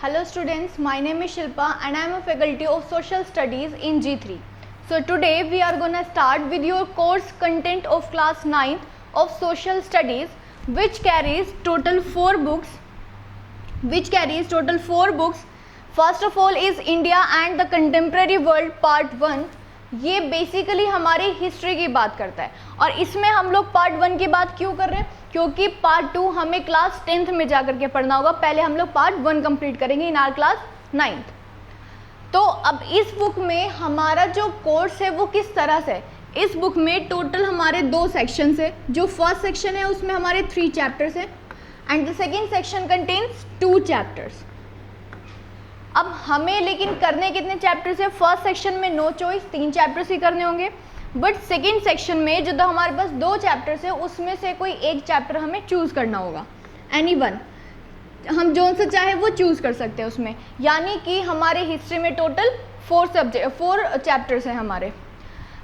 Hello students, my name is Shilpa and I am a faculty of Social Studies in G3. So today we are going to start with your course content of class 9th of Social Studies, which carries total 4 books. First of all is India and the Contemporary World Part 1. ये basically हमारी history की बात करता है और इसमें हम लोग पार्ट 1 की बात क्यों कर रहे हैं, क्योंकि पार्ट 2 हमें क्लास 10th में जाकर के पढ़ना होगा. पहले हम लोग पार्ट 1 कंप्लीट करेंगे इन आर क्लास 9th. तो अब इस बुक में हमारा जो कोर्स है वो किस तरह से है. इस बुक में टोटल हमारे 2 सेक्शंस है. जो फर्स्ट सेक्शन है उसमें हमारे 3 चैप्टर्स हैं and the second section contains 2 chapters. अब हमें लेकिन करने कितने चैप्टर्स है. फर्स्ट सेक्शन में नो चॉइस 3 चैप्टर्स ही करने होंगे, बट सेकेंड सेक्शन में जो हमारे पास 2 चैप्टर्स है उसमें से कोई एक चैप्टर हमें चूज़ करना होगा. एनी वन, हम जो सा चाहे वो चूज़ कर सकते हैं उसमें. यानी कि हमारे हिस्ट्री में टोटल 4 चैप्टर्स हैं हमारे.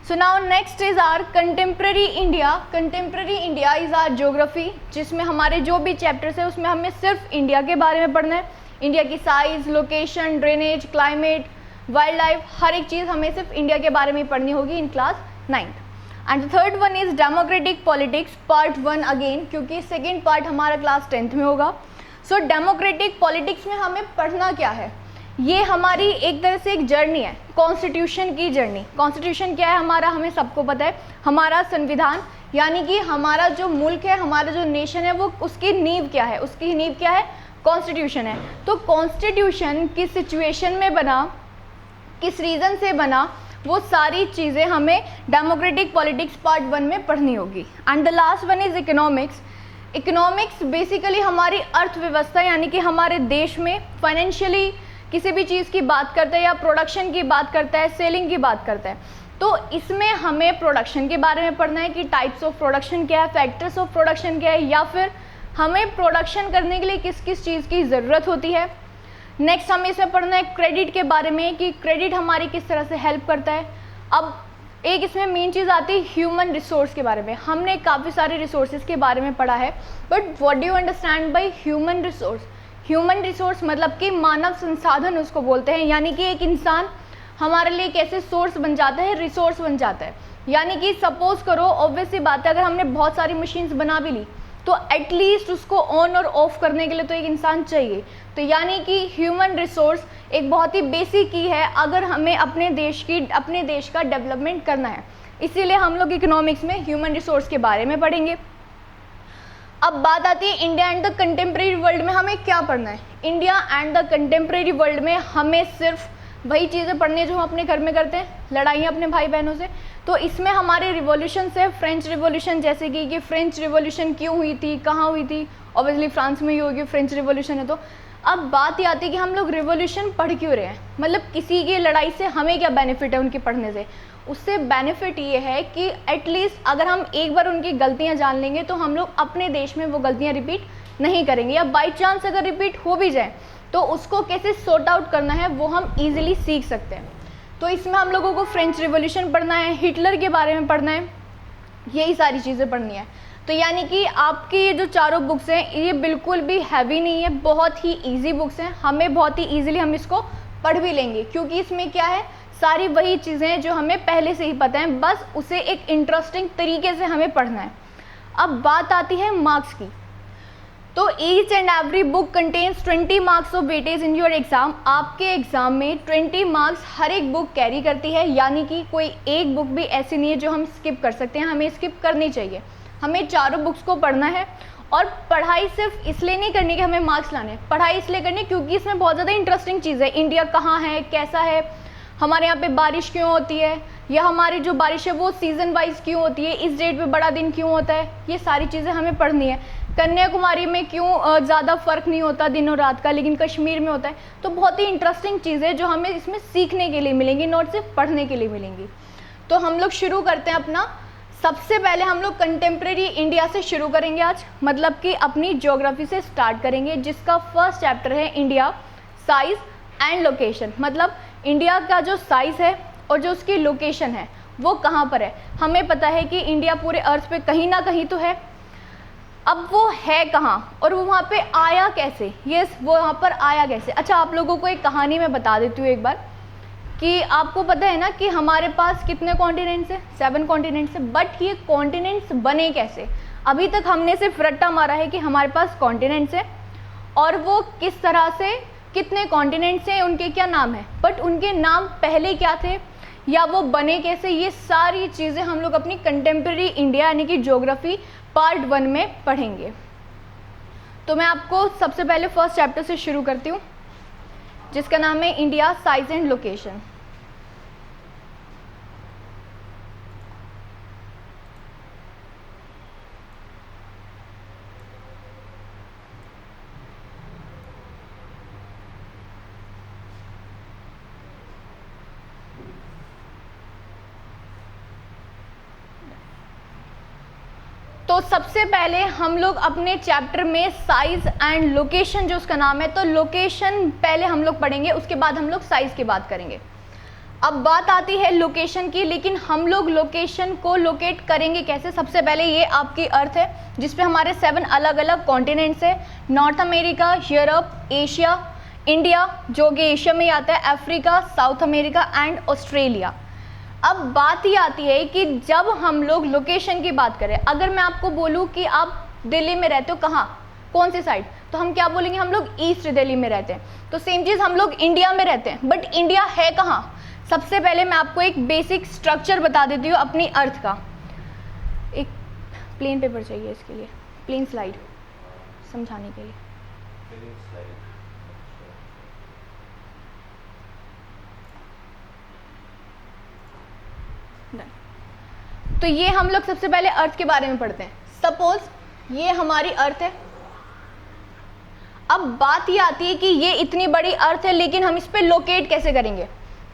So now next is our contemporary India. Contemporary India is our geography, जिसमें हमारे जो भी चैप्टर्स है उसमें हमें सिर्फ इंडिया के बारे में पढ़ना है. इंडिया की size, location, drainage, climate, wildlife, हर एक चीज़ हमें सिर्फ इंडिया के बारे में पढ़नी होगी in class 9th. And third one is democratic politics part 1 again, क्योंकि सेकेंड पार्ट हमारा क्लास 10th में होगा. सो डेमोक्रेटिक पॉलिटिक्स में हमें पढ़ना क्या है, ये हमारी एक तरह से एक जर्नी है, कॉन्स्टिट्यूशन की जर्नी. कॉन्स्टिट्यूशन क्या है हमारा, हमें सबको पता है. हमारा संविधान, यानी कि हमारा जो मुल्क है, हमारा जो नेशन है, वो उसकी नींव क्या है, उसकी नींव क्या है, कॉन्स्टिट्यूशन है. तो कॉन्स्टिट्यूशन किस सिचुएशन में बना, किस रीज़न से बना, वो सारी चीज़ें हमें डेमोक्रेटिक पॉलिटिक्स पार्ट 1 में पढ़नी होगी. And the last one is economics. Economics basically हमारी अर्थव्यवस्था, यानी कि हमारे देश में फाइनेंशियली किसी भी चीज़ की बात करता है या प्रोडक्शन की बात करता है, सेलिंग की बात करता है. तो इसमें हमें प्रोडक्शन के बारे में पढ़ना है कि टाइप्स ऑफ प्रोडक्शन क्या है, फैक्टर्स ऑफ प्रोडक्शन क्या है, या फिर हमें प्रोडक्शन करने के लिए किस किस चीज़ की ज़रूरत होती है. नेक्स्ट हमें इसमें पढ़ना है क्रेडिट के बारे में कि क्रेडिट हमारी किस तरह से हेल्प करता है. अब एक इसमें मेन चीज़ आती है ह्यूमन रिसोर्स के बारे में. हमने काफ़ी सारे रिसोर्सेज के बारे में पढ़ा है, but what do you understand by human resource. Human resource मतलब कि मानव संसाधन उसको बोलते हैं. यानी कि एक इंसान हमारे लिए कैसे सोर्स बन जाता है, रिसोर्स बन जाता है. यानी कि सपोज करो, ऑब्वियस सी बात है, अगर हमने बहुत सारी मशीन्स बना भी ली तो एटलीस्ट उसको ऑन और ऑफ करने के लिए तो एक इंसान चाहिए. तो यानी कि ह्यूमन रिसोर्स एक बहुत ही बेसिक की है अगर हमें अपने देश का डेवलपमेंट करना है. इसीलिए हम लोग इकोनॉमिक्स में ह्यूमन रिसोर्स के बारे में पढ़ेंगे. अब बात आती है India and the contemporary world में हमें क्या पढ़ना है. India and the contemporary world में हमें सिर्फ वही चीज़ें पढ़नी है जो हम अपने घर में करते हैं, लड़ाइयाँ अपने भाई बहनों से. तो इसमें हमारे रिवॉल्यूशन से फ्रेंच रिवॉल्यूशन, जैसे कि फ्रेंच रिवॉल्यूशन क्यों हुई थी, कहाँ हुई थी, ऑब्वियसली फ्रांस में ही होगी, फ्रेंच रिवॉल्यूशन है. तो अब बात ये आती है कि हम लोग रिवॉल्यूशन पढ़ क्यों रहे हैं, मतलब किसी की लड़ाई से हमें क्या बेनिफिट है उनके पढ़ने से. उससे बेनिफिट ये है कि एटलीस्ट अगर हम एक बार उनकी गलतियाँ जान लेंगे तो हम लोग अपने देश में वो गलतियाँ रिपीट नहीं करेंगे, या बाई चांस अगर रिपीट हो भी जाए तो उसको कैसे सॉर्ट आउट करना है वो हम ईजिली सीख सकते हैं. तो इसमें हम लोगों को फ्रेंच रिवॉल्यूशन पढ़ना है, हिटलर के बारे में पढ़ना है, यही सारी चीज़ें पढ़नी है. तो यानी कि आपकी ये जो चारों बुक्स हैं ये बिल्कुल भी हैवी नहीं है, बहुत ही इजी बुक्स हैं. हमें बहुत ही ईजिली हम इसको पढ़ भी लेंगे, क्योंकि इसमें क्या है, सारी वही चीज़ें हैं जो हमें पहले से ही पता है, बस उसे एक इंटरेस्टिंग तरीके से हमें पढ़ना है. अब बात आती है मार्क्स की. तो each and every book contains 20 marks of weightage in your exam. आपके एग्जाम में 20 मार्क्स हर एक बुक कैरी करती है. यानी कि कोई एक बुक भी ऐसी नहीं है जो हम स्किप कर सकते हैं, हमें स्किप करनी चाहिए. हमें चारों बुक्स को पढ़ना है और पढ़ाई सिर्फ इसलिए नहीं करनी कि हमें मार्क्स लाने, पढ़ाई इसलिए करनी क्योंकि इसमें बहुत ज़्यादा इंटरेस्टिंग चीज़ है. इंडिया कहाँ है, कैसा है, हमारे यहाँ पे बारिश क्यों होती है, या हमारी जो बारिश है वो सीज़न वाइज क्यों होती है, इस डेट पे बड़ा दिन क्यों होता है, ये सारी चीज़ें हमें पढ़नी है. कन्याकुमारी में क्यों ज़्यादा फ़र्क नहीं होता दिन और रात का, लेकिन कश्मीर में होता है. तो बहुत ही इंटरेस्टिंग चीज़ें जो हमें इसमें सीखने के लिए मिलेंगी, नॉट सिर्फ पढ़ने के लिए मिलेंगी. तो हम लोग शुरू करते हैं अपना. सबसे पहले हम लोग कंटेम्प्रेरी इंडिया से शुरू करेंगे आज, मतलब कि अपनी ज्योग्राफी से स्टार्ट करेंगे, जिसका फर्स्ट चैप्टर है इंडिया, साइज़ एंड लोकेशन. मतलब इंडिया का जो साइज़ है और जो उसकी लोकेशन है वो कहाँ पर है. हमें पता है कि इंडिया पूरे अर्थ पे कहीं ना कहीं तो है. अब वो है कहाँ और वो वहाँ पे आया कैसे, यस वो वहाँ पर आया कैसे। अच्छा आप लोगों को एक कहानी मैं बता देती हूँ एक बार, कि आपको पता है ना कि हमारे पास कितने कॉन्टिनेंट्स हैं, 7 कॉन्टिनेंट्स हैं, बट ये कॉन्टिनेंट्स बने कैसे। अभी तक हमने सिर्फ रट्टा मारा है कि हमारे पास कॉन्टिनेंट्स हैं और वो किस तरह से, कितने कॉन्टिनेंट्स हैं, उनके क्या नाम हैं, बट उनके नाम पहले क्या थे या वो बने कैसे, ये सारी चीज़ें हम लोग अपनी कंटेम्प्रेरी इंडिया यानी कि ज्योग्राफी पार्ट 1 में पढ़ेंगे। तो मैं आपको सबसे पहले फर्स्ट चैप्टर से शुरू करती हूँ जिसका नाम है इंडिया साइज एंड लोकेशन। तो सबसे पहले हम लोग अपने चैप्टर में साइज एंड लोकेशन जो उसका नाम है, तो लोकेशन पहले हम लोग पढ़ेंगे, उसके बाद हम लोग साइज की बात करेंगे। अब बात आती है लोकेशन की, लेकिन हम लोग लोकेशन को लोकेट करेंगे कैसे। सबसे पहले ये आपकी अर्थ है जिसपे हमारे 7 अलग अलग कॉन्टिनेंट्स है, north America, Europe, Asia, India जो कि एशिया में ही आता है, Africa, south America and Australia. अब बात ही आती है कि जब हम लोग लोकेशन की बात करें, अगर मैं आपको बोलूं कि आप दिल्ली में रहते हो, कहाँ, कौन सी साइड, तो हम क्या बोलेंगे, हम लोग ईस्ट दिल्ली में रहते हैं। तो सेम चीज़ हम लोग इंडिया में रहते हैं, बट इंडिया है कहाँ। सबसे पहले मैं आपको एक बेसिक स्ट्रक्चर बता देती हूँ अपनी अर्थ का। एक प्लेन पेपर चाहिए इसके लिए, प्लेन स्लाइड समझाने के लिए। तो ये हम लोग सबसे पहले अर्थ के बारे में पढ़ते हैं। सपोज ये हमारी अर्थ है। अब बात ये आती है कि ये इतनी बड़ी अर्थ है, लेकिन हम इस पे लोकेट कैसे करेंगे।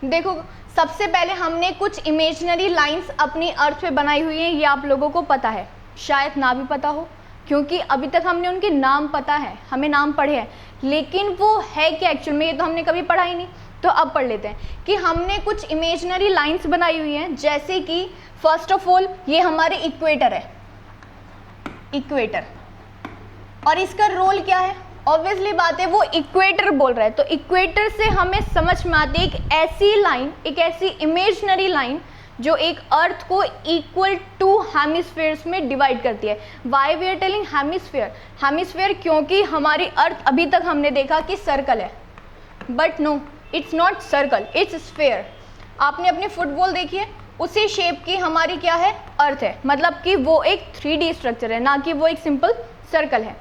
देखो सबसे पहले हमने कुछ इमेजिनरी लाइंस अपनी अर्थ पे बनाई हुई हैं, ये आप लोगों को पता है, शायद ना भी पता हो क्योंकि अभी तक हमने उनके नाम पता है, हमें नाम पढ़े हैं, लेकिन वो है क्या एक्चुअल में, ये तो हमने कभी पढ़ा ही नहीं। तो अब पढ़ लेते हैं कि हमने कुछ इमेजिनरी लाइंस बनाई हुई हैं, जैसे कि फर्स्ट ऑफ ऑल ये हमारे इक्वेटर है, इक्वेटर, और इसका रोल क्या है, ऑब्वियसली बात है वो इक्वेटर बोल रहा है, तो इक्वेटर से हमें समझ में आती है एक ऐसी लाइन, एक ऐसी इमेजिनरी लाइन जो एक अर्थ को इक्वल टू हेमिस्फीयर्स में डिवाइड करती है। Why we are telling hemisphere, hemisphere क्योंकि हमारी अर्थ अभी तक हमने देखा कि सर्कल है, but no it's not circle, it's sphere. आपने अपनी फुटबॉल देखी है, उसी शेप की हमारी क्या है, अर्थ है, मतलब कि वो एक 3D स्ट्रक्चर है, ना कि वो एक सिंपल सर्कल है।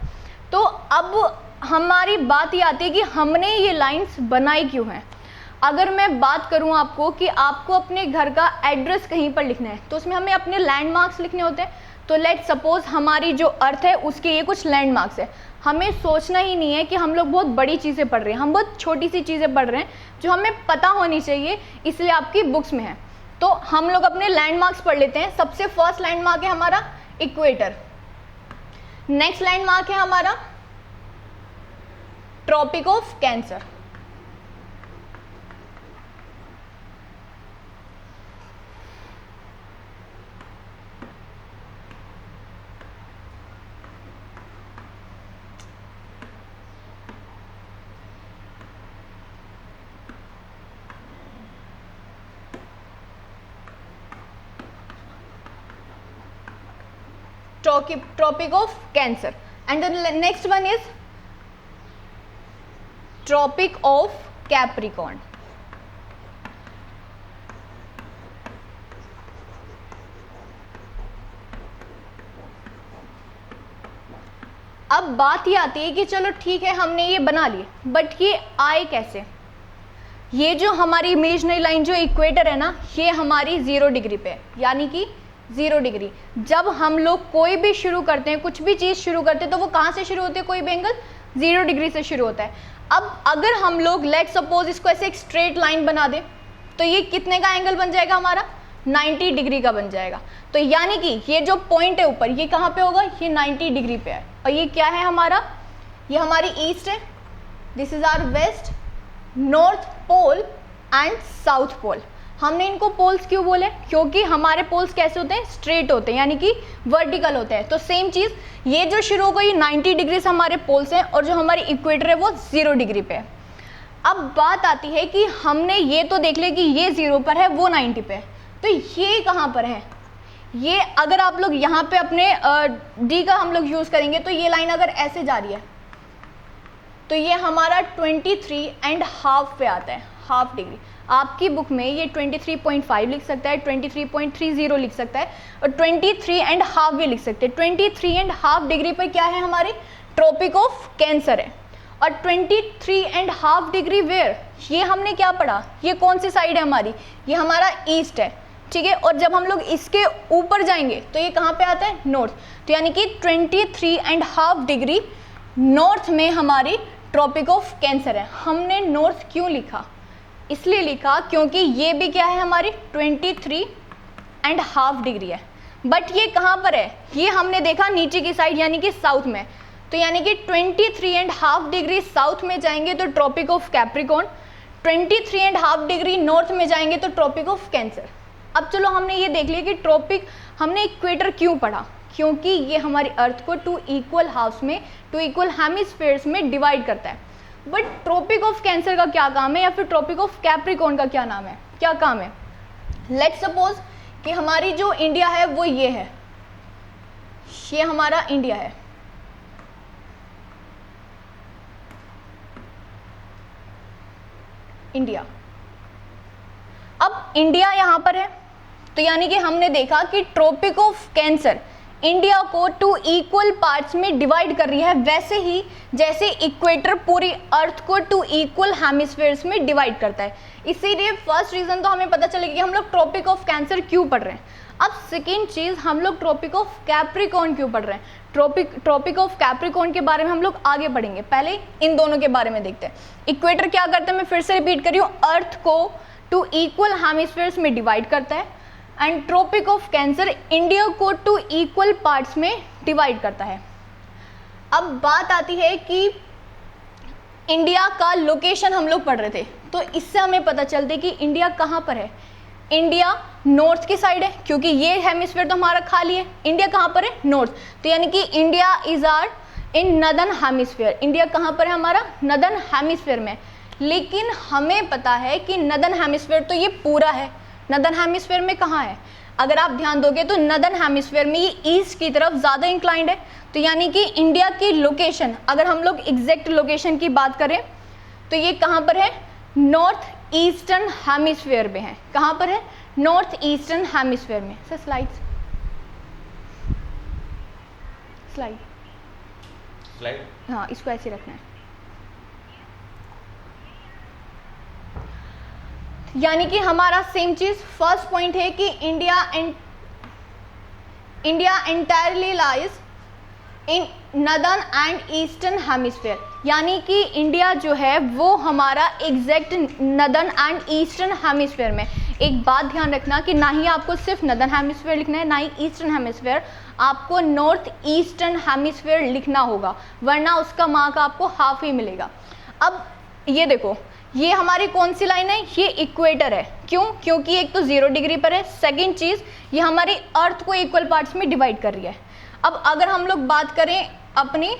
तो अब हमारी बात ये आती है कि हमने ये लाइंस बनाई क्यों हैं। अगर मैं बात करूं आपको कि आपको अपने घर का एड्रेस कहीं पर लिखना है, तो उसमें हमें अपने लैंडमार्क्स लिखने होते हैं। तो लेट सपोज हमारी जो अर्थ है उसके ये कुछ लैंडमार्क्स है। हमें सोचना ही नहीं है कि हम लोग बहुत बड़ी चीज़ें पढ़ रहे हैं, हम बहुत छोटी सी चीज़ें पढ़ रहे हैं जो हमें पता होनी चाहिए, इसलिए आपकी बुक्स में है। तो हम लोग अपने लैंडमार्क्स पढ़ लेते हैं। सबसे फर्स्ट लैंडमार्क है हमारा इक्वेटर, नेक्स्ट लैंडमार्क है हमारा Tropic of Cancer, Tropic of Cancer, and the next one is Tropic of Capricorn. अब बात ये आती है कि चलो ठीक है हमने ये बना लिए, बट ये आए कैसे। ये जो हमारी इमेजिनरी लाइन जो इक्वेटर है ना, ये हमारी 0 डिग्री पे है, यानी कि 0 डिग्री। जब हम लोग कोई भी शुरू करते हैं, कुछ भी चीज़ शुरू करते हैं, तो वो कहाँ से शुरू होती है, कोई भी एंगल 0 डिग्री से शुरू होता है। अब अगर हम लोग लेट सपोज इसको ऐसे एक स्ट्रेट लाइन बना दें, तो ये कितने का एंगल बन जाएगा हमारा, 90 डिग्री का बन जाएगा। तो यानी कि ये जो पॉइंट है ऊपर, ये कहाँ पे होगा, ये 90 डिग्री पे है। और ये क्या है हमारा, ये हमारी ईस्ट है, this is our west, north pole and south pole. हमने इनको पोल्स क्यों बोले, क्योंकि हमारे पोल्स कैसे होते हैं, स्ट्रेट होते हैं, यानी कि वर्टिकल होते हैं। तो सेम चीज़ ये जो शुरू हो गई 90 डिग्री से हमारे पोल्स हैं और जो हमारी इक्वेटर है वो 0 डिग्री पे है। अब बात आती है कि हमने ये तो देख लिया कि ये 0 पर है, वो 90 पे है, तो ये कहाँ पर है, ये अगर आप लोग यहाँ पे अपने डी का हम लोग यूज़ करेंगे तो ये लाइन अगर ऐसे जा रही है तो ये हमारा 23.5 पे आता है, हाफ डिग्री। आपकी बुक में ये 23.5 लिख सकता है, 23.30 लिख सकता है और 23.5 भी लिख सकते हैं। 23.5 डिग्री पर क्या है, हमारी ट्रॉपिक ऑफ कैंसर है। और 23.5 डिग्री वेयर, ये हमने क्या पढ़ा, ये कौन सी साइड है हमारी, ये हमारा ईस्ट है, ठीक है। और जब हम लोग इसके ऊपर जाएंगे तो ये कहाँ पे आता है, नॉर्थ। तो यानी कि 23.5 डिग्री नॉर्थ में हमारी ट्रॉपिक ऑफ कैंसर है। हमने नॉर्थ क्यों लिखा, इसलिए लिखा क्योंकि ये भी क्या है, हमारी 23.5 डिग्री है, बट ये कहाँ पर है, ये हमने देखा नीचे की साइड यानी कि साउथ में। तो यानी कि 23.5 डिग्री साउथ में जाएंगे तो Tropic of Capricorn, 23.5 degree north में जाएंगे तो ट्रॉपिक ऑफ कैंसर। अब चलो हमने ये देख लिया कि ट्रॉपिक, हमने इक्वेटर क्यों पढ़ा, क्योंकि ये हमारी अर्थ को 2 इक्वल हाफ्स में, 2 इक्वल हेमिस्फीयर्स में डिवाइड करता है। बट ट्रॉपिक ऑफ कैंसर का क्या काम है, या फिर ट्रॉपिक ऑफ कैप्रिकॉर्न का क्या नाम है, क्या काम है। लेट्स सपोज कि हमारी जो इंडिया है वो ये है, ये हमारा इंडिया है, इंडिया। अब इंडिया यहां पर है तो यानी कि हमने देखा कि ट्रॉपिक ऑफ कैंसर इंडिया को 2 इक्वल पार्ट्स में डिवाइड कर रही है, वैसे ही जैसे इक्वेटर पूरी अर्थ को 2 इक्वल हेमिस्फीयर्स में डिवाइड करता है। इसीलिए फर्स्ट रीजन तो हमें पता चलेगा कि हम लोग ट्रॉपिक ऑफ कैंसर क्यों पढ़ रहे हैं। अब सेकेंड चीज, हम लोग ट्रॉपिक ऑफ कैप्रिकॉर्न क्यों पढ़ रहे हैं। ट्रॉपिक ऑफ कैप्रिकॉर्न के बारे में हम लोग आगे पढ़ेंगे, पहले इन दोनों के बारे में देखते हैं। इक्वेटर क्या करता है, मैं फिर से रिपीट कर रही हूँ, अर्थ को 2 इक्वल हेमिस्फीयर्स में डिवाइड करता है, and Tropic of Cancer India को 2 इक्वल पार्ट्स में डिवाइड करता है। अब बात आती है कि इंडिया का लोकेशन हम लोग पढ़ रहे थे, तो इससे हमें पता चलता है कि इंडिया कहाँ पर है। इंडिया नॉर्थ की साइड है, क्योंकि ये हेमिस्फीयर तो हमारा खाली है। इंडिया कहाँ पर है, नॉर्थ। तो यानी कि India is our in northern hemisphere. India कहाँ पर है, हमारा नदर्न हेमिस्फीयर में। लेकिन हमें पता है कि नदर्न हेमिस्फीयर तो ये पूरा है, नदर्न हेमिस्फीयर में कहाँ है, अगर आप ध्यान दोगे तो नदर्न हेमिस्फीयर में ये ईस्ट की तरफ ज़्यादा इंक्लाइंड है। तो यानी कि इंडिया की लोकेशन, अगर हम लोग एग्जैक्ट लोकेशन की बात करें तो ये कहाँ पर है, नॉर्थ ईस्टर्न हेमिस्फीयर में है। कहाँ पर है, नॉर्थ ईस्टर्न हेमिस्फीयर में। सर स्लाइड हाँ, इसको ऐसे रखना है। यानी कि हमारा सेम चीज, फर्स्ट पॉइंट है कि India entirely lies in northern and eastern hemisphere. यानी कि इंडिया जो है वो हमारा exact northern and eastern hemisphere में। एक बात ध्यान रखना कि ना ही आपको सिर्फ नदर्न हेमिस्फीयर लिखना है, ना ही ईस्टर्न हेमिस्फीयर, आपको नॉर्थ ईस्टर्न हेमिस्फीयर लिखना होगा, वरना उसका मार्क आपको हाफ ही मिलेगा। अब ये देखो, ये हमारी कौन सी लाइन है, ये इक्वेटर है। क्यों, क्योंकि एक तो 0 डिग्री पर है, सेकेंड चीज ये हमारी अर्थ को इक्वल पार्ट्स में डिवाइड कर रही है। अब अगर हम लोग बात करें अपनी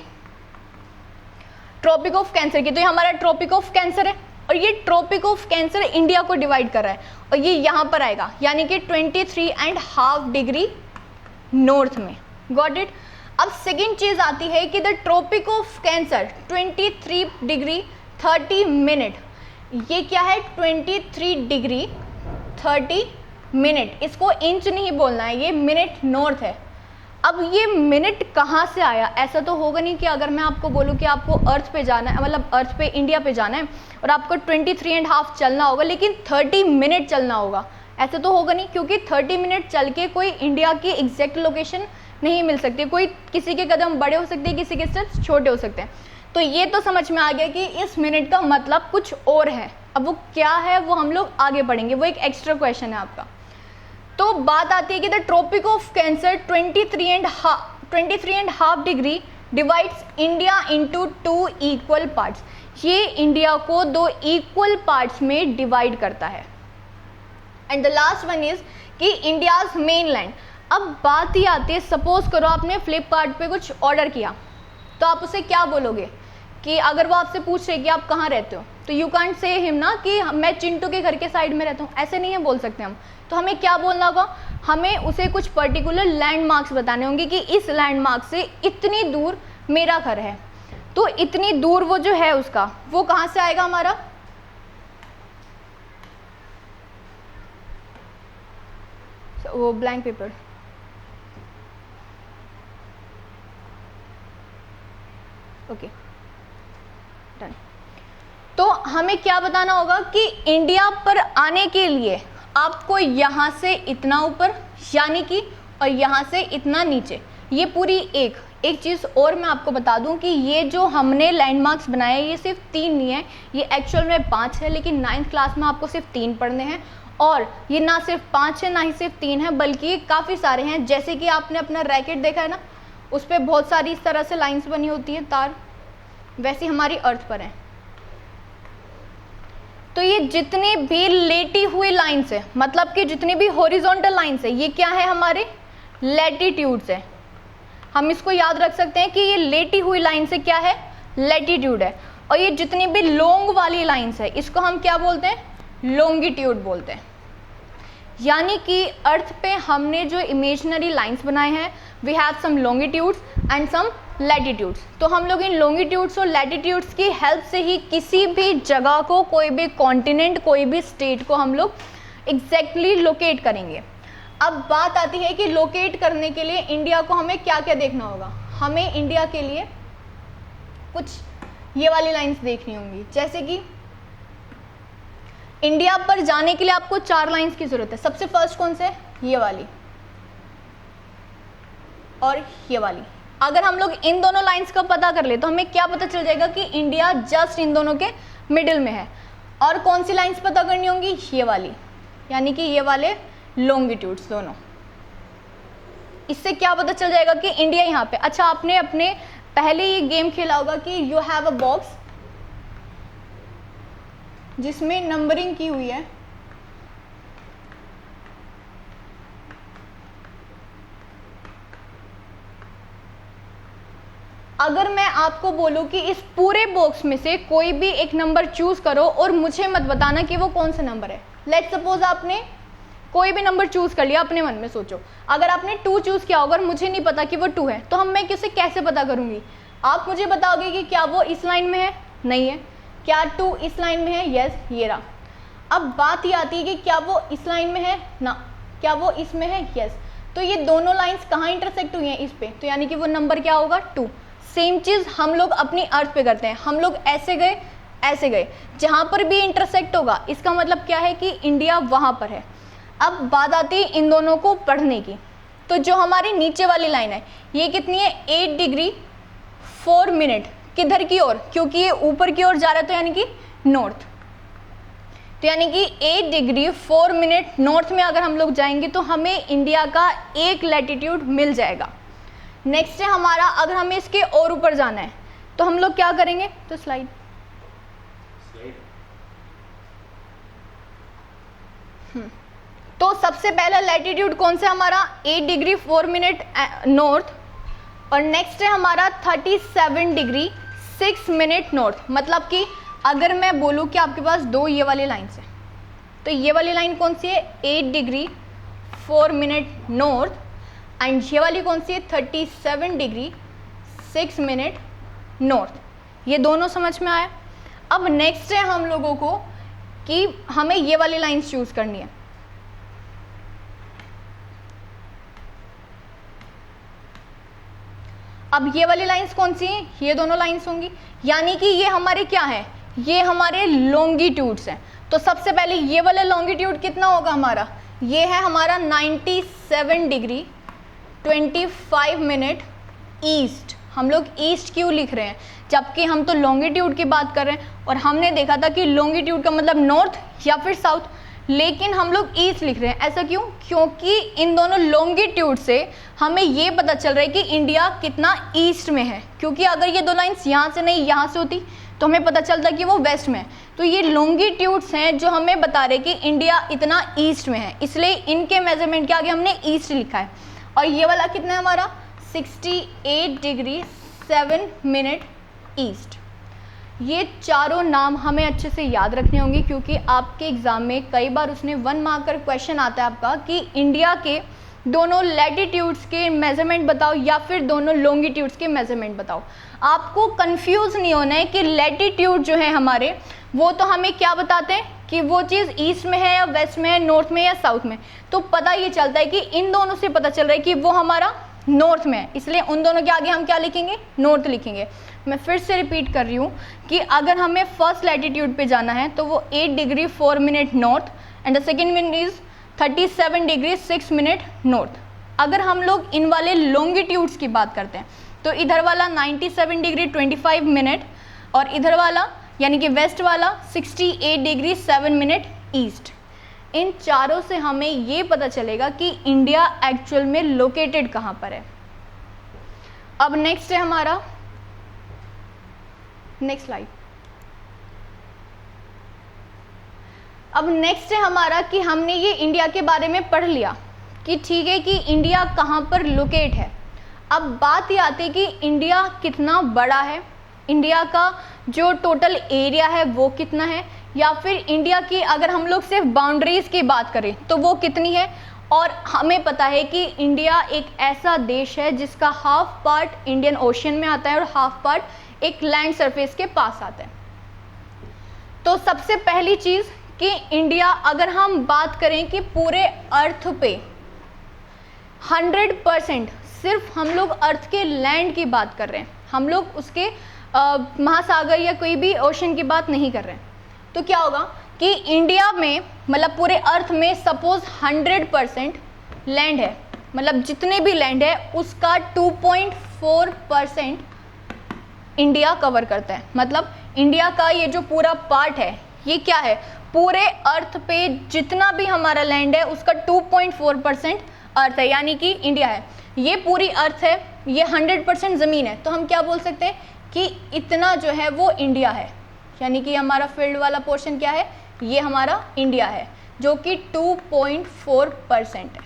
ट्रॉपिक ऑफ कैंसर की, तो ये हमारा ट्रॉपिक ऑफ कैंसर है और ये ट्रॉपिक ऑफ कैंसर इंडिया को डिवाइड कर रहा है और ये यहाँ पर आएगा, यानी कि 23.5 डिग्री नॉर्थ में। Got it. अब सेकेंड चीज आती है कि the Tropic of Cancer 23 degree 30 minute, ये क्या है, 23 डिग्री 30 मिनट। इसको इंच नहीं बोलना है, ये मिनट नॉर्थ है। अब ये मिनट कहाँ से आया, ऐसा तो होगा नहीं कि अगर मैं आपको बोलूँ कि आपको अर्थ पे जाना है, मतलब अर्थ पे इंडिया पे जाना है और आपको 23.5 चलना होगा लेकिन 30 मिनट चलना होगा, ऐसा तो होगा नहीं, क्योंकि 30 मिनट चल के कोई इंडिया की एग्जैक्ट लोकेशन नहीं मिल सकती। कोई किसी के कदम बड़े हो सकते हैं, किसी के स्टेप्स छोटे हो सकते हैं। तो ये तो समझ में आ गया कि इस मिनट का मतलब कुछ और है। अब वो क्या है वो हम लोग आगे पढ़ेंगे, वो एक एक्स्ट्रा क्वेश्चन है आपका। तो बात आती है कि the Tropic of Cancer 23.5 degree divides India into 2 equal parts. ये इंडिया को 2 इक्वल पार्ट्स में डिवाइड करता है। And the last one is कि इंडियाज मेन लैंड। अब बात ही आती है, सपोज करो आपने फ्लिपकार्ट पे कुछ ऑर्डर किया, तो आप उसे क्या बोलोगे कि अगर वो आपसे पूछ रहे कि आप कहाँ रहते हो, तो यू कांट से हिम ना कि मैं चिंटू के घर के साइड में रहता हूँ, ऐसे नहीं है बोल सकते हम। तो हमें क्या बोलना होगा, हमें उसे कुछ पर्टिकुलर लैंडमार्क्स बताने होंगे कि इस लैंडमार्क से इतनी दूर मेरा घर है। तो इतनी दूर वो जो है उसका, वो कहाँ से आएगा हमारा, वो ब्लैंक पेपर, ओके डन। तो हमें क्या बताना होगा कि इंडिया पर आने के लिए आपको यहाँ से इतना ऊपर यानी कि और यहाँ से इतना नीचे, ये पूरी एक चीज़ और मैं आपको बता दूं कि ये जो हमने लैंडमार्क्स बनाए ये सिर्फ 3 नहीं है, ये एक्चुअल में 5 है, लेकिन 9th क्लास में आपको सिर्फ 3 पढ़ने हैं। और ये ना सिर्फ 5 है ना ही सिर्फ 3 है, बल्कि काफ़ी सारे हैं। जैसे कि आपने अपना रैकेट देखा है ना, उस पर बहुत सारी इस तरह से लाइन्स बनी होती हैं तार, वैसे हमारी अर्थ पर है। तो ये जितनी भी लेटी हुई लाइन्स है, मतलब कि जितनी भी हॉरिजॉन्टल लाइन्स है, ये क्या है, हमारे लैटिट्यूड्स है। हम इसको याद रख सकते हैं कि ये लेटी हुई लाइन से क्या है, लैटिट्यूड है। और ये जितनी भी लॉन्ग वाली लाइन्स है, इसको हम क्या बोलते हैं, लॉन्गिट्यूड बोलते हैं। यानी कि अर्थ पे हमने जो इमेजिनरी लाइन्स बनाए हैं, we have some longitudes and some latitudes. तो हम लोग इन लॉन्गिट्यूड्स और लैटिट्यूड्स की हेल्प से ही किसी भी जगह को, कोई भी कॉन्टिनेंट, कोई भी स्टेट को हम लोग एग्जैक्टली लोकेट करेंगे। अब बात आती है कि लोकेट करने के लिए इंडिया को हमें क्या क्या देखना होगा। हमें इंडिया के लिए कुछ ये वाली लाइंस देखनी होंगी, जैसे कि इंडिया पर जाने के लिए आपको 4 लाइंस की जरूरत है। सबसे फर्स्ट कौन से, ये वाली और ये वाली। अगर हम लोग इन दोनों लाइंस का पता कर ले तो हमें क्या पता चल जाएगा कि इंडिया जस्ट इन दोनों के मिडिल में है। और कौन सी लाइंस पता करनी होंगी, ये वाली, यानी कि ये वाले लॉन्गिट्यूड्स दोनों। इससे क्या पता चल जाएगा कि इंडिया यहाँ पे। अच्छा, आपने अपने पहले ये गेम खेला होगा कि यू हैव अ बॉक्स जिसमें नंबरिंग की हुई है। अगर मैं आपको बोलूं कि इस पूरे बॉक्स में से कोई भी एक नंबर चूज करो और मुझे मत बताना कि वो कौन सा नंबर है। लेट्स सपोज आपने कोई भी नंबर चूज कर लिया, अपने मन में सोचो, अगर आपने 2 चूज किया होगा और मुझे नहीं पता कि वो 2 है, तो मैं किसे कैसे पता करूंगी। आप मुझे बताओगे कि क्या वो इस लाइन में है, नहीं है। क्या 2 इस लाइन में है, यस, ये रहा। अब बात ये आती है कि क्या वो इस लाइन में है, ना। क्या वो इसमें है, यस। तो ये दोनों लाइंस कहाँ इंटरसेक्ट हुई हैं, इस पे, तो यानी कि वो नंबर क्या होगा, 2। सेम चीज हम लोग अपनी अर्थ पे करते हैं। हम लोग ऐसे गए, ऐसे गए, जहां पर भी इंटरसेक्ट होगा इसका मतलब क्या है कि इंडिया वहां पर है। अब बात आती है इन दोनों को पढ़ने की। तो जो हमारी नीचे वाली लाइन है, ये कितनी है, 8 डिग्री 4 मिनट, किधर की ओर, क्योंकि ये ऊपर की ओर जा रहा है, तो यानी कि नॉर्थ। तो यानी कि 8 डिग्री 4 मिनट नॉर्थ में अगर हम लोग जाएंगे तो हमें इंडिया का एक लैटिट्यूड मिल जाएगा। नेक्स्ट है हमारा, अगर हमें इसके और ऊपर जाना है तो हम लोग क्या करेंगे, तो स्लाइड। तो सबसे पहला लैटिट्यूड कौन सा हमारा, 8 डिग्री 4 मिनट नॉर्थ, और नेक्स्ट है हमारा 37 डिग्री 6 मिनट नॉर्थ। मतलब कि अगर मैं बोलूँ कि आपके पास 2 ये वाली लाइन्स है, तो ये वाली लाइन कौन सी है, 8 डिग्री 4 मिनट नॉर्थ, एंड ये वाली कौन सी है, 37 डिग्री 6 मिनट नॉर्थ। ये दोनों समझ में आया। अब नेक्स्ट है हम लोगों को कि हमें ये वाली लाइन्स चूज करनी है। अब ये वाली लाइंस कौन सी हैं, ये दोनों लाइंस होंगी, यानी कि ये हमारे क्या है, ये हमारे लॉन्गिट्यूड्स हैं। तो सबसे पहले ये वाला लॉन्गिट्यूड कितना होगा हमारा, ये है हमारा 97 डिग्री 25 मिनट ईस्ट। हम लोग ईस्ट क्यों लिख रहे हैं, जबकि हम तो लॉन्गिट्यूड की बात कर रहे हैं, और हमने देखा था कि लॉन्गिट्यूड का मतलब नॉर्थ या फिर साउथ, लेकिन हम लोग ईस्ट लिख रहे हैं। ऐसा क्यों, क्योंकि इन दोनों लॉन्गिट्यूड से हमें ये पता चल रहा है कि इंडिया कितना ईस्ट में है। क्योंकि अगर ये 2 लाइन्स यहाँ से नहीं यहाँ से होती तो हमें पता चलता है कि वो वेस्ट में है। तो ये लॉन्गिट्यूड्स हैं जो हमें बता रहे कि इंडिया इतना ईस्ट में है, इसलिए इनके मेजरमेंट के आगे हमने ईस्ट लिखा है। और ये वाला कितना है हमारा 68 डिग्री 7 मिनट ईस्ट। ये चारों नाम हमें अच्छे से याद रखने होंगे, क्योंकि आपके एग्जाम में कई बार उसने 1 मार्क का क्वेश्चन आता है आपका कि इंडिया के दोनों लैटिट्यूड्स के मेजरमेंट बताओ या फिर दोनों लॉन्गिट्यूड्स के मेजरमेंट बताओ। आपको कंफ्यूज नहीं होना है कि लैटिट्यूड जो है हमारे, वो तो हमें क्या बताते हैं कि वो चीज़ ईस्ट में है या वेस्ट में है, नॉर्थ में या साउथ में। तो पता ये चलता है कि इन दोनों से पता चल रहा है कि वो हमारा नॉर्थ में है, इसलिए उन दोनों के आगे हम क्या लिखेंगे, नॉर्थ लिखेंगे। मैं फिर से रिपीट कर रही हूँ कि अगर हमें फर्स्ट लैटिट्यूड पे जाना है तो वो 8 degree 4 minute north and the second one is 37 degree 6 minute north. अगर हम लोग इन वाले लॉन्गिट्यूड्स की बात करते हैं तो इधर वाला 97 डिग्री 25 मिनट और इधर वाला यानी कि वेस्ट वाला 68 डिग्री 7 मिनट ईस्ट। इन चारों से हमें ये पता चलेगा कि इंडिया एक्चुअल में लोकेटेड कहाँ पर है। अब नेक्स्ट है हमारा, नेक्स्ट स्लाइड। अब नेक्स्ट है हमारा कि हमने ये इंडिया के बारे में पढ़ लिया कि ठीक है कि इंडिया कहाँ पर लोकेट है। अब बात ये आती है कि इंडिया कितना बड़ा है, इंडिया का जो टोटल एरिया है वो कितना है, या फिर इंडिया की अगर हम लोग सिर्फ बाउंड्रीज की बात करें तो वो कितनी है। और हमें पता है कि इंडिया एक ऐसा देश है जिसका हाफ पार्ट इंडियन ओशन में आता है और हाफ पार्ट एक लैंड सरफेस के पास आता है। तो सबसे पहली चीज़ कि इंडिया, अगर हम बात करें कि पूरे अर्थ पे 100% सिर्फ हम लोग अर्थ के लैंड की बात कर रहे हैं, हम लोग उसके महासागर या कोई भी ओशन की बात नहीं कर रहे हैं, तो क्या होगा कि इंडिया में मतलब पूरे अर्थ में सपोज 100% लैंड है, मतलब जितने भी लैंड है उसका 2.4% इंडिया कवर करता है। मतलब इंडिया का ये जो पूरा पार्ट है ये क्या है, पूरे अर्थ पे जितना भी हमारा लैंड है उसका 2.4% अर्थ है, यानी कि इंडिया है। ये पूरी अर्थ है, ये 100% ज़मीन है, तो हम क्या बोल सकते हैं कि इतना जो है वो इंडिया है, यानी कि हमारा फील्ड वाला पोर्शन क्या है, ये हमारा इंडिया है जो कि 2.4% है।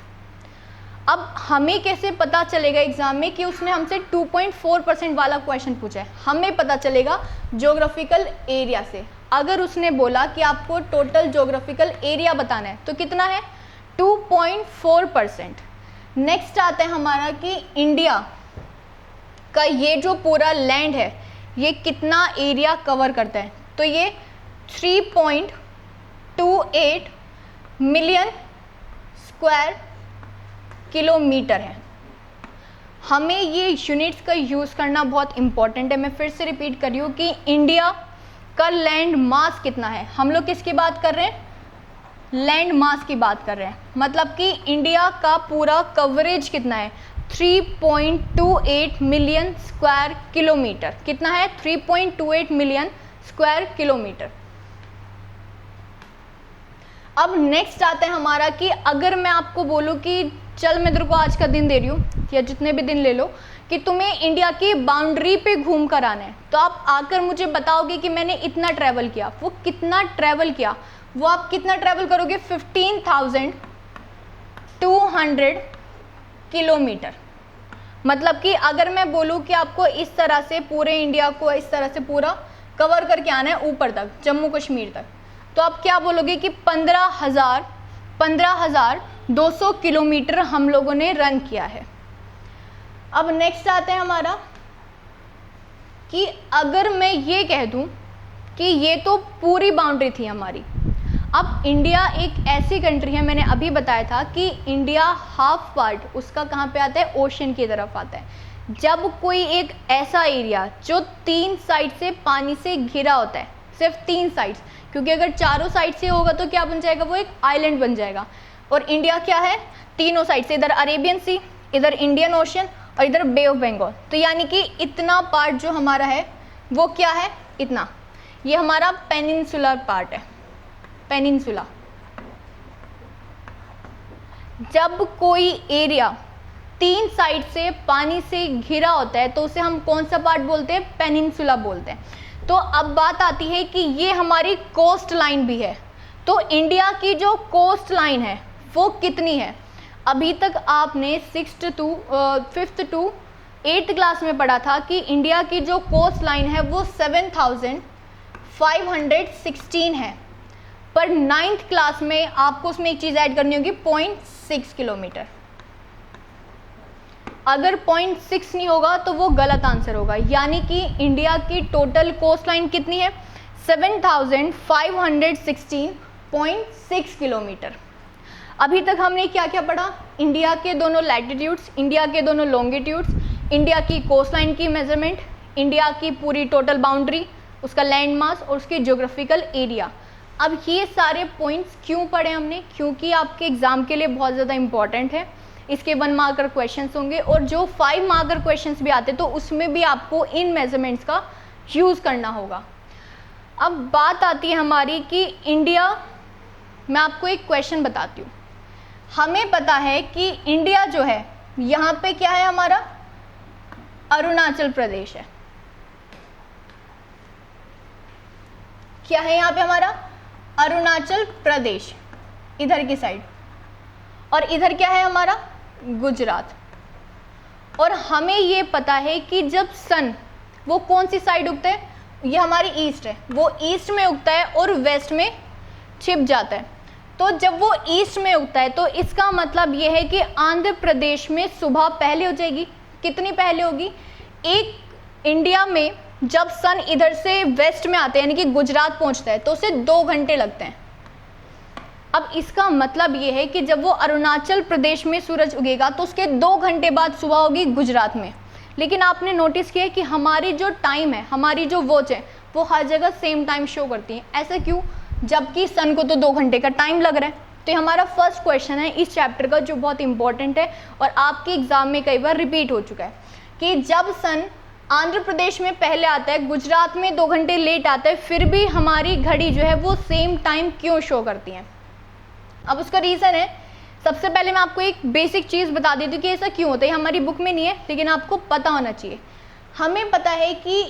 अब हमें कैसे पता चलेगा एग्जाम में कि उसने हमसे 2.4% वाला क्वेश्चन पूछा है, हमें पता चलेगा ज्योग्राफिकल एरिया से। अगर उसने बोला कि आपको टोटल ज्योग्राफिकल एरिया बताना है तो कितना है 2.4%। नेक्स्ट आता है हमारा कि इंडिया का ये जो पूरा लैंड है ये कितना एरिया कवर करता है, तो ये 3.28 मिलियन स्क्वायर किलोमीटर है। हमें ये यूनिट्स का यूज़ करना बहुत इंपॉर्टेंट है। मैं फिर से रिपीट कर रही हूँ कि इंडिया का लैंड मास कितना है, हम लोग किसकी बात कर रहे हैं, लैंड मास की बात कर रहे हैं। मतलब कि इंडिया का पूरा कवरेज कितना है 3.28 मिलियन स्क्वायर किलोमीटर। कितना है 3.28 मिलियन स्क्वायर किलोमीटर। अब नेक्स्ट आता है हमारा कि अगर मैं आपको बोलूं कि चल मैं तेरे को आज का दिन दे रही हूँ या जितने भी दिन ले लो कि तुम्हें इंडिया की बाउंड्री पे घूम कर आना है, तो आप आकर मुझे बताओगे कि मैंने इतना ट्रैवल किया। वो कितना ट्रैवल किया, वो आप कितना ट्रैवल करोगे 15,200 किलोमीटर। मतलब कि अगर मैं बोलूँ कि आपको इस तरह से पूरे इंडिया को इस तरह से पूरा कवर करके आना है ऊपर तक, जम्मू कश्मीर तक, तो आप क्या बोलोगे कि 15,200 किलोमीटर हम लोगों ने रन किया है। अब नेक्स्ट आता है हमारा कि अगर मैं ये कह दूं कि ये तो पूरी बाउंड्री थी हमारी। अब इंडिया एक ऐसी कंट्री है, मैंने अभी बताया था कि इंडिया हाफ पार्ट उसका कहाँ पे आता है, ओशन की तरफ आता है। जब कोई एक ऐसा एरिया जो 3 साइड से पानी से घिरा होता है, सिर्फ 3 साइड्स, क्योंकि अगर चारों साइड से होगा तो क्या बन जाएगा, वो एक आइलैंड बन जाएगा। और इंडिया क्या है, तीनों साइड से, इधर अरेबियन सी, इधर इंडियन ओशन और इधर बे ऑफ बंगाल। तो यानी कि इतना पार्ट जो हमारा है वो क्या है, इतना, ये हमारा पेनिनसुलर पार्ट है, पेनिनसुला। जब कोई एरिया 3 साइड से पानी से घिरा होता है तो उसे हम कौन सा पार्ट बोलते हैं, पेनिनसुला बोलते हैं। तो अब बात आती है कि ये हमारी कोस्ट लाइन भी है, तो इंडिया की जो कोस्ट लाइन है वो कितनी है? अभी तक आपने 5th to 8th क्लास में पढ़ा था कि इंडिया की जो कोस्ट लाइन है वो 7,516 है, पर 9th क्लास में आपको उसमें एक चीज़ ऐड करनी होगी, 0.6 किलोमीटर। अगर 0.6 नहीं होगा तो वो गलत आंसर होगा, यानी कि इंडिया की टोटल कोस्ट लाइन कितनी है? 7,516.6 किलोमीटर। अभी तक हमने क्या क्या पढ़ा? इंडिया के दोनों लैटिट्यूड्स, इंडिया के दोनों लॉन्गिट्यूड्स, इंडिया की कोस्ट लाइन की मेजरमेंट, इंडिया की पूरी टोटल बाउंड्री, उसका लैंड मास और उसकी ज्योग्राफिकल एरिया। अब ये सारे पॉइंट्स क्यों पढ़े हमने? क्योंकि आपके एग्जाम के लिए बहुत ज़्यादा इंपॉर्टेंट है। इसके 1 मार्कर क्वेश्चंस होंगे और जो 5 मार्कर क्वेश्चंस भी आते तो उसमें भी आपको इन मेजरमेंट्स का यूज़ करना होगा। अब बात आती है हमारी कि इंडिया, मैं आपको एक क्वेश्चन बताती हूँ। हमें पता है कि इंडिया जो है यहाँ पे क्या है हमारा? अरुणाचल प्रदेश है। क्या है यहाँ पे हमारा? अरुणाचल प्रदेश, इधर की साइड, और इधर क्या है हमारा? गुजरात। और हमें ये पता है कि जब सन वो कौन सी साइड उगता है? ये हमारी ईस्ट है, वो ईस्ट में उगता है और वेस्ट में छिप जाता है। तो जब वो ईस्ट में उगता है तो इसका मतलब ये है कि आंध्र प्रदेश में सुबह पहले हो जाएगी। कितनी पहले होगी? एक इंडिया में जब सन इधर से वेस्ट में आते हैं यानी कि गुजरात पहुंचता है तो उसे 2 घंटे लगते हैं। अब इसका मतलब ये है कि जब वो अरुणाचल प्रदेश में सूरज उगेगा तो उसके 2 घंटे बाद सुबह होगी गुजरात में। लेकिन आपने नोटिस किया है कि हमारी जो टाइम है, हमारी जो वॉच है, वो हर जगह सेम टाइम शो करती है। ऐसा क्यों? जबकि सन को तो 2 घंटे का टाइम लग रहा है। तो ये हमारा फर्स्ट क्वेश्चन है इस चैप्टर का, जो बहुत इंपॉर्टेंट है और आपके एग्जाम में कई बार रिपीट हो चुका है कि जब सन आंध्र प्रदेश में पहले आता है, गुजरात में 2 घंटे लेट आता है, फिर भी हमारी घड़ी जो है वो सेम टाइम क्यों शो करती है? अब उसका रीज़न है, सबसे पहले मैं आपको एक बेसिक चीज़ बता देती हूँ कि ऐसा क्यों होता है। हमारी बुक में नहीं है लेकिन आपको पता होना चाहिए। हमें पता है कि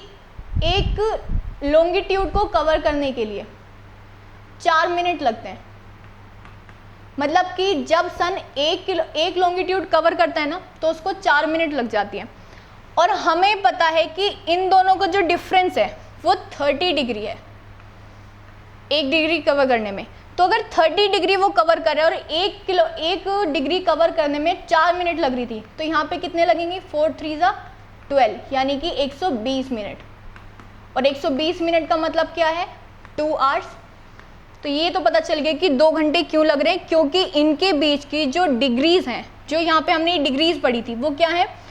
एक लॉन्गिट्यूड को कवर करने के लिए 4 मिनट लगते हैं। मतलब कि जब सन एक लॉन्गिट्यूड कवर करता है ना तो उसको 4 मिनट लग जाती है। और हमें पता है कि इन दोनों का जो डिफरेंस है वो 30 डिग्री है 1 डिग्री कवर करने में। तो अगर 30 डिग्री वो कवर कर रहा है और 1 डिग्री कवर करने में 4 मिनट लग रही थी, तो यहाँ पे कितने लगेंगे? 4 3 12, यानी कि 120 मिनट। और 120 मिनट का मतलब क्या है? 2 आवर्स। तो ये तो पता चल गया कि 2 घंटे क्यों लग रहे हैं, क्योंकि इनके बीच की जो डिग्रीज हैं, जो यहाँ पे हमने डिग्रीज पढ़ी थी, वो क्या है?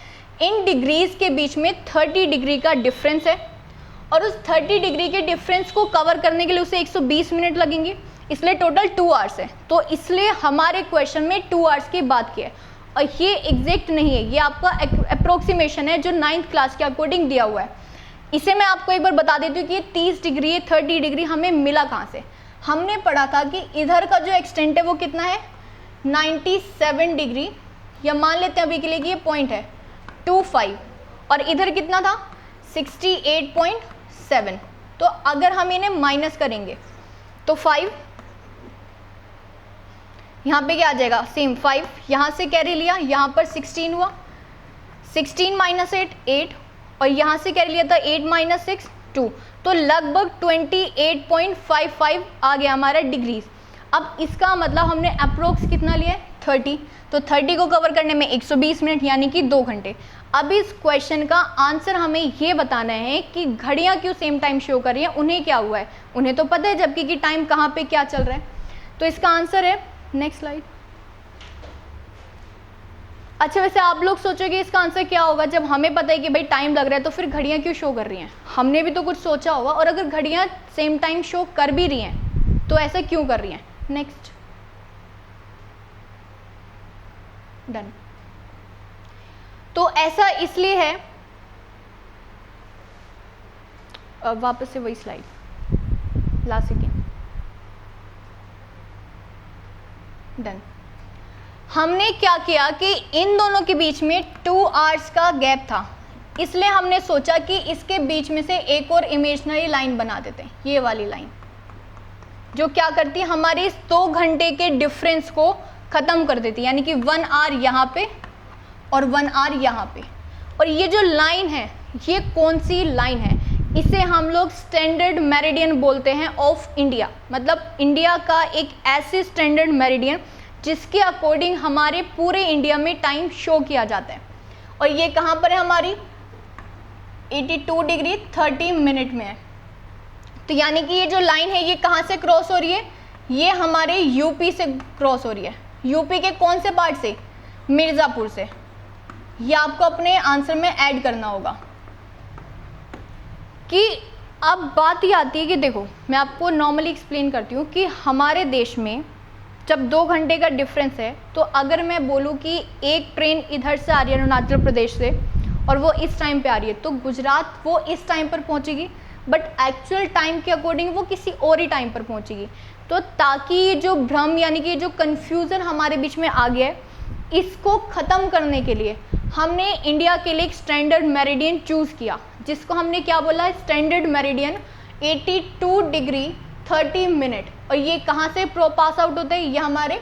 इन डिग्रीज के बीच में 30 डिग्री का डिफरेंस है और उस 30 डिग्री के डिफरेंस को कवर करने के लिए उसे 120 मिनट लगेंगे, इसलिए टोटल 2 आवर्स है। तो इसलिए हमारे क्वेश्चन में 2 आवर्स की बात की है और ये एग्जैक्ट नहीं है, ये आपका अप्रोक्सीमेशन है जो 9th क्लास के अकॉर्डिंग दिया हुआ है। इसे मैं आपको एक बार बता देती हूँ कि ये 30 डिग्री 30 डिग्री हमें मिला कहाँ से। हमने पढ़ा था कि इधर का जो एक्सटेंट है वो कितना है? 97 डिग्री, या मान लेते हैं अभी के लिए कि ये पॉइंट है 25, और इधर कितना था? 68.7। तो अगर हम इन्हें माइनस करेंगे तो 5 यहाँ पे क्या आ जाएगा? सेम 5, यहाँ से कैरी लिया, यहाँ पर 16 हुआ, 16 माइनस 8 और यहाँ से कैरी लिया था 8 माइनस 6 2, तो लगभग 28.55 आ गया हमारा डिग्रीज। अब इसका मतलब हमने अप्रोक्स कितना लिया है? 30, तो 30 को कवर करने में 120 मिनट यानी कि 2 घंटे। अब इस क्वेश्चन का आंसर हमें ये बताना है कि घड़ियाँ क्यों सेम टाइम शो कर रही हैं, उन्हें क्या हुआ है? उन्हें तो पता है जबकि कि टाइम कहाँ पे क्या चल रहा है। तो इसका आंसर है, नेक्स्ट स्लाइड। अच्छा, वैसे आप लोग सोचोगे इसका आंसर क्या होगा? जब हमें पता है कि भाई टाइम लग रहा है तो फिर घड़ियाँ क्यों शो कर रही हैं? हमने भी तो कुछ सोचा होगा, और अगर घड़ियाँ सेम टाइम शो कर भी रही हैं तो ऐसा क्यों कर रही हैं? Next, done. तो ऐसा इसलिए है, वापस से वही स्लाइड, लास्ट सेकेंड, डन। हमने क्या किया कि इन दोनों के बीच में 2 आवर्स का गैप था, इसलिए हमने सोचा कि इसके बीच में से एक और इमेजिनरी लाइन बना देते हैं, ये वाली लाइन, जो क्या करती है हमारे इस 2 घंटे के डिफरेंस को ख़त्म कर देती है, यानी कि 1 आवर यहाँ पे और 1 आवर यहाँ पे। और ये जो लाइन है ये कौन सी लाइन है? इसे हम लोग स्टैंडर्ड मेरिडियन बोलते हैं ऑफ इंडिया, मतलब इंडिया का एक ऐसे स्टैंडर्ड मेरिडियन जिसके अकॉर्डिंग हमारे पूरे इंडिया में टाइम शो किया जाता है। और ये कहाँ पर है? हमारी 82 डिग्री 30 मिनट में है। तो यानी कि ये जो लाइन है ये कहाँ से क्रॉस हो रही है? ये हमारे यूपी से क्रॉस हो रही है। यूपी के कौन से पार्ट से? मिर्ज़ापुर से। ये आपको अपने आंसर में ऐड करना होगा। कि अब बात ये आती है कि देखो मैं आपको नॉर्मली एक्सप्लेन करती हूँ कि हमारे देश में जब 2 घंटे का डिफरेंस है, तो अगर मैं बोलूँ कि एक ट्रेन इधर से आ रही है अरुणाचल प्रदेश से और वो इस टाइम पे आ रही है, तो गुजरात वो इस टाइम पर पहुँचेगी, बट एक्चुअल टाइम के अकॉर्डिंग वो किसी और ही टाइम पर पहुँचेगी। तो ताकि ये जो भ्रम यानी कि जो कन्फ्यूज़न हमारे बीच में आ गया है, इसको ख़त्म करने के लिए हमने इंडिया के लिए एक स्टैंडर्ड मेरिडियन चूज़ किया, जिसको हमने क्या बोला? Standard meridian 82 degree 30 minute. और ये कहाँ से पास आउट होता है? ये हमारे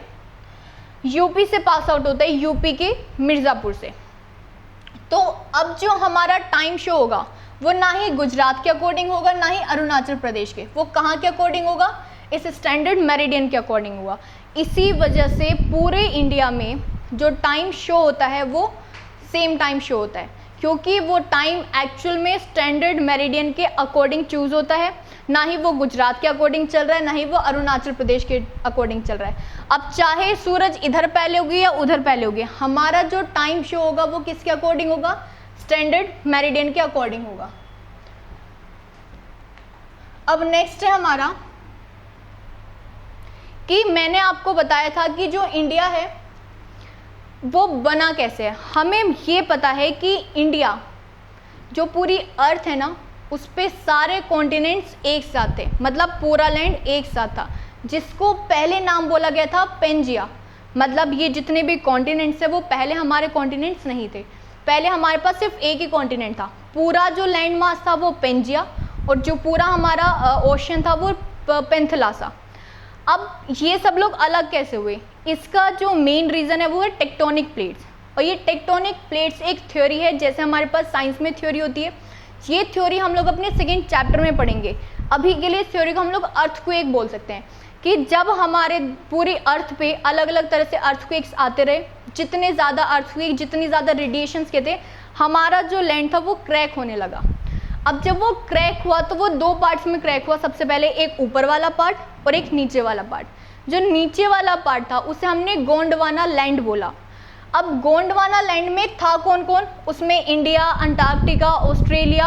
यूपी से पास आउट होता है, यूपी के मिर्ज़ापुर से। तो अब जो हमारा टाइम शो होगा वो ना ही गुजरात के अकॉर्डिंग होगा, ना ही अरुणाचल प्रदेश के, वो कहाँ के अकॉर्डिंग होगा? इस स्टैंडर्ड मेरिडियन के अकॉर्डिंग होगा। इसी वजह से पूरे इंडिया में जो टाइम शो होता है वो सेम टाइम शो होता है, क्योंकि वो टाइम एक्चुअल में स्टैंडर्ड मेरिडियन के अकॉर्डिंग चूज़ होता है, ना ही वो गुजरात के अकॉर्डिंग चल रहा है, ना ही वो अरुणाचल प्रदेश के अकॉर्डिंग चल रहा है। अब चाहे सूरज इधर पहले होगी या उधर पहले होगी, हमारा जो टाइम शो होगा वो किसके अकॉर्डिंग होगा? स्टैंडर्ड मेरिडियन के अकॉर्डिंग होगा। अब नेक्स्ट है हमारा कि मैंने आपको बताया था कि जो इंडिया है वो बना कैसे है। हमें ये पता है कि इंडिया जो पूरी अर्थ है ना, उस पे सारे कॉन्टिनेंट्स एक साथ थे, मतलब पूरा लैंड एक साथ था, जिसको पहले नाम बोला गया था पेंजिया। मतलब ये जितने भी कॉन्टिनेंट्स है वो पहले हमारे कॉन्टिनेंट्स नहीं थे, पहले हमारे पास सिर्फ एक ही कॉन्टिनेंट था। पूरा जो लैंड मास था वो पेंजिया, और जो पूरा हमारा ओशन था वो पेंथलासा। अब ये सब लोग अलग कैसे हुए? इसका जो मेन रीज़न है वो है टेक्टोनिक प्लेट्स। और ये टेक्टोनिक प्लेट्स एक थ्योरी है, जैसे हमारे पास साइंस में थ्योरी होती है, ये थ्योरी हम लोग अपने सेकेंड चैप्टर में पढ़ेंगे। अभी के लिए इस थ्योरी को हम लोग अर्थक्वेक बोल सकते हैं, कि जब हमारे पूरी अर्थ पे अलग अलग तरह से अर्थक्वेक्स आते रहे, जितने ज़्यादा अर्थक्वेक, जितनी ज़्यादा रेडिएशंस के थे, हमारा जो लैंड था वो क्रैक होने लगा। अब जब वो क्रैक हुआ तो वो 2 पार्ट्स में क्रैक हुआ। सबसे पहले एक ऊपर वाला पार्ट और एक नीचे वाला पार्ट। जो नीचे वाला पार्ट था उसे हमने गोंडवाना लैंड बोला। अब गोंडवाना लैंड में था कौन कौन? उसमें इंडिया, अंटार्कटिका, ऑस्ट्रेलिया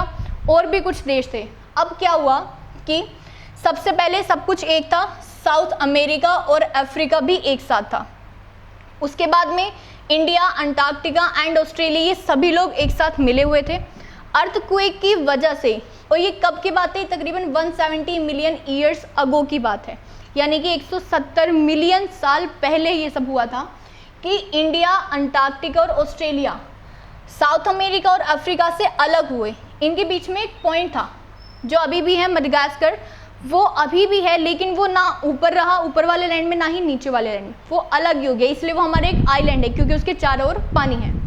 और भी कुछ देश थे। अब क्या हुआ कि सबसे पहले सब कुछ एक था, साउथ अमेरिका और अफ्रीका भी एक साथ था। उसके बाद में इंडिया, अंटार्कटिका एंड ऑस्ट्रेलिया, ये सभी लोग एक साथ मिले हुए थे। अर्थक्वेक की वजह से, और ये कब की बात है? तकरीबन 170 मिलियन ईयर्स अगो की बात है, यानी कि 170 मिलियन साल पहले ये सब हुआ था कि इंडिया, अंटार्कटिका और ऑस्ट्रेलिया साउथ अमेरिका और अफ्रीका से अलग हुए। इनके बीच में एक पॉइंट था जो अभी भी है, मडागास्कर, वो अभी भी है, लेकिन वो ना ऊपर रहा ऊपर वाले लैंड में, ना ही नीचे वाले लैंड में, वो अलग ही हो गया। इसलिए वो हमारे एक आइलैंड है, क्योंकि उसके चारों ओर पानी है।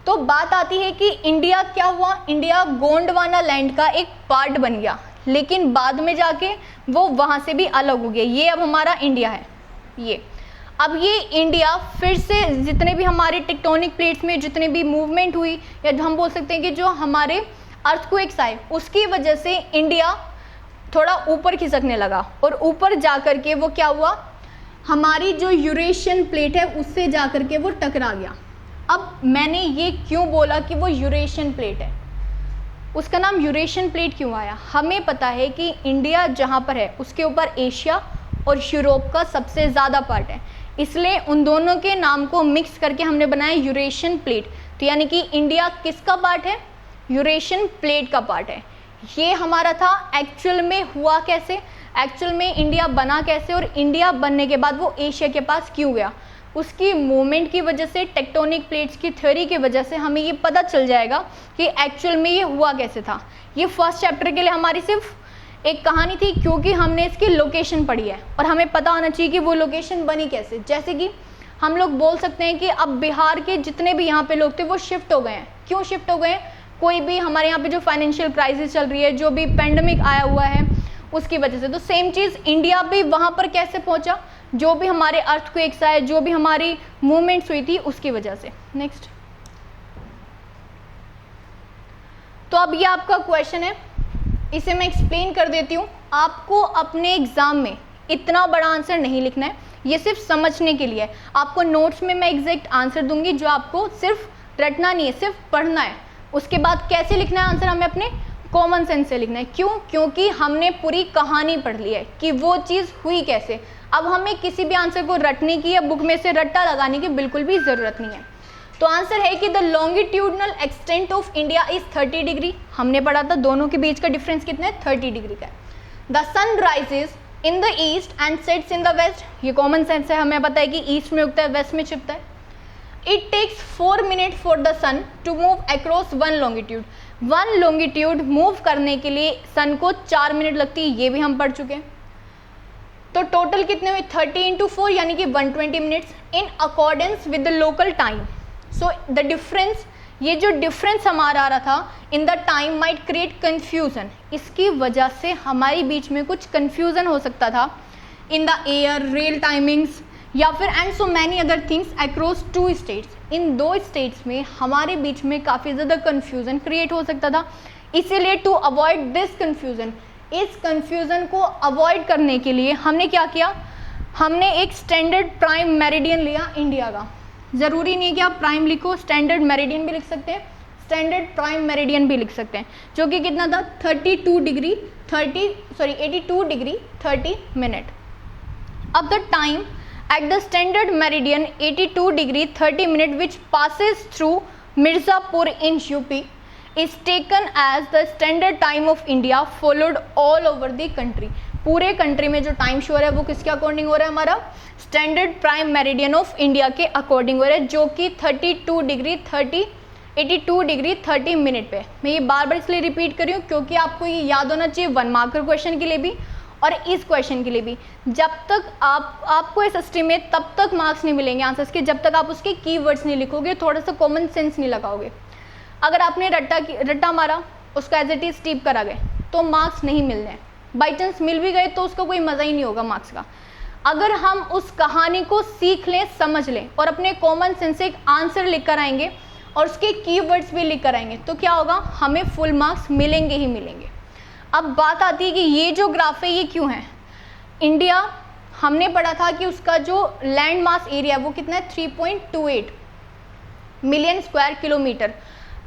तो बात आती है कि इंडिया क्या हुआ? इंडिया गोंडवाना लैंड का एक पार्ट बन गया, लेकिन बाद में जाके वो वहाँ से भी अलग हो गया। ये अब हमारा इंडिया है। ये अब ये इंडिया फिर से जितने भी हमारे टेक्टोनिक प्लेट्स में जितने भी मूवमेंट हुई, या जो हम बोल सकते हैं कि जो हमारे अर्थक्वेक्स आए, उसकी वजह से इंडिया थोड़ा ऊपर खिसकने लगा, और ऊपर जा कर के वो क्या हुआ? हमारी जो यूरेशियन प्लेट है उससे जा कर के वो टकरा गया। अब मैंने ये क्यों बोला कि वो यूरेशियन प्लेट है? उसका नाम यूरेशियन प्लेट क्यों आया? हमें पता है कि इंडिया जहाँ पर है उसके ऊपर एशिया और यूरोप का सबसे ज़्यादा पार्ट है, इसलिए उन दोनों के नाम को मिक्स करके हमने बनाया यूरेशियन प्लेट। तो यानी कि इंडिया किसका पार्ट है? यूरेशियन प्लेट का पार्ट है। ये हमारा था। एक्चुअल में हुआ कैसे? एक्चुअल में इंडिया बना कैसे, और इंडिया बनने के बाद वो एशिया के पास क्यों गया? उसकी मूवमेंट की वजह से, टेक्टोनिक प्लेट्स की थ्योरी की वजह से हमें ये पता चल जाएगा कि एक्चुअल में ये हुआ कैसे था। ये फर्स्ट चैप्टर के लिए हमारी सिर्फ एक कहानी थी, क्योंकि हमने इसकी लोकेशन पढ़ी है और हमें पता होना चाहिए कि वो लोकेशन बनी कैसे। जैसे कि हम लोग बोल सकते हैं कि अब बिहार के जितने भी यहाँ पे लोग थे वो शिफ्ट हो गए हैं। क्यों शिफ्ट हो गए हैं? कोई भी हमारे यहाँ पे जो फाइनेंशियल क्राइसिस चल रही है, जो भी पेंडेमिक आया हुआ है, उसकी वजह से। तो सेम चीज़ इंडिया भी वहाँ पर कैसे पहुँचा? जो भी हमारे अर्थक्वेक्स आए, जो भी हमारी मूवमेंट्स हुई थी, उसकी वजह से। नेक्स्ट, तो अब ये आपका क्वेश्चन है, इसे मैं एक्सप्लेन कर देती हूँ। आपको अपने एग्जाम में इतना बड़ा आंसर नहीं लिखना है, ये सिर्फ समझने के लिए है। आपको नोट्स में मैं एग्जैक्ट आंसर दूंगी, जो आपको सिर्फ रटना नहीं है, सिर्फ पढ़ना है। उसके बाद कैसे लिखना है आंसर? हमें अपने कॉमन सेंस से लिखना है। क्यों? क्योंकि हमने पूरी कहानी पढ़ ली है कि वो चीज़ हुई कैसे। अब हमें किसी भी आंसर को रटने की या बुक में से रट्टा लगाने की बिल्कुल भी ज़रूरत नहीं है। तो आंसर है कि the longitudinal extent of India is 30 degree. हमने पढ़ा था दोनों के बीच का डिफरेंस कितना है? 30 डिग्री का है। The sun rises in the east and sets in the west. ये कॉमन सेंस है, हमें पता है कि ईस्ट में उगता है, वेस्ट में छिपता है। It takes 4 minute for the sun to move across 1 longitude. 1 longitude move करने के लिए सन को 4 मिनट लगती है, ये भी हम पढ़ चुके हैं। तो टोटल कितने हुए? 30 × 4 यानी कि 120 minutes in accordance with the local time. So the difference, ये जो डिफरेंस हमारा आ रहा था in the time might create confusion. इसकी वजह से हमारे बीच में कुछ कन्फ्यूजन हो सकता था in the air, rail timings, या फिर and so many other things across 2 states. In 2 states में हमारे बीच में काफ़ी ज़्यादा कन्फ्यूज़न क्रिएट हो सकता था। इसीलिए टू अवॉइड दिस कन्फ्यूज़न, इस कन्फ्यूज़न को अवॉइड करने के लिए हमने क्या किया? हमने एक स्टैंडर्ड प्राइम मेरिडियन लिया इंडिया का। ज़रूरी नहीं है कि आप प्राइम लिखो, स्टैंडर्ड मेरिडियन भी लिख सकते हैं, स्टैंडर्ड प्राइम मेरिडियन भी लिख सकते हैं, जो कि कितना था? 82 डिग्री 30 मिनट। अब the time at the standard meridian 82 degree 30 minute which passes through Mirzapur in UP is taken as the standard time of India followed all over the country। पूरे कंट्री में जो टाइम शो है वो किसके according हो रहा है? हमारा standard prime meridian of India के अकॉर्डिंग हो रहा है, जो कि 82 डिग्री 30 मिनट पे। मैं ये बार बार इसलिए रिपीट कर रही हूँ क्योंकि आपको ये याद होना चाहिए 1 मार्कर क्वेश्चन के लिए भी और इस क्वेश्चन के लिए भी। जब तक आपको इस एसटी में तब तक मार्क्स नहीं मिलेंगे आंसर्स के, जब तक आप उसके कीवर्ड्स नहीं लिखोगे, थोड़ा सा कॉमन सेंस नहीं लगाओगे। अगर आपने रट्टा मारा, उसका एज इट इज टीप करा गए, तो मार्क्स नहीं मिलने हैं। बाई चांस मिल भी गए तो उसका कोई मज़ा ही नहीं होगा मार्क्स का। अगर हम उस कहानी को सीख लें, समझ लें और अपने कॉमन सेंस से एक आंसर लिख कर आएंगे और उसके कीवर्ड्स भी लिख कर आएंगे, तो क्या होगा? हमें फुल मार्क्स मिलेंगे ही मिलेंगे। अब बात आती है कि ये जो ग्राफ है ये क्यों है? इंडिया, हमने पढ़ा था कि उसका जो लैंड मास एरिया वो कितना है? 3.28 मिलियन स्क्वायर किलोमीटर।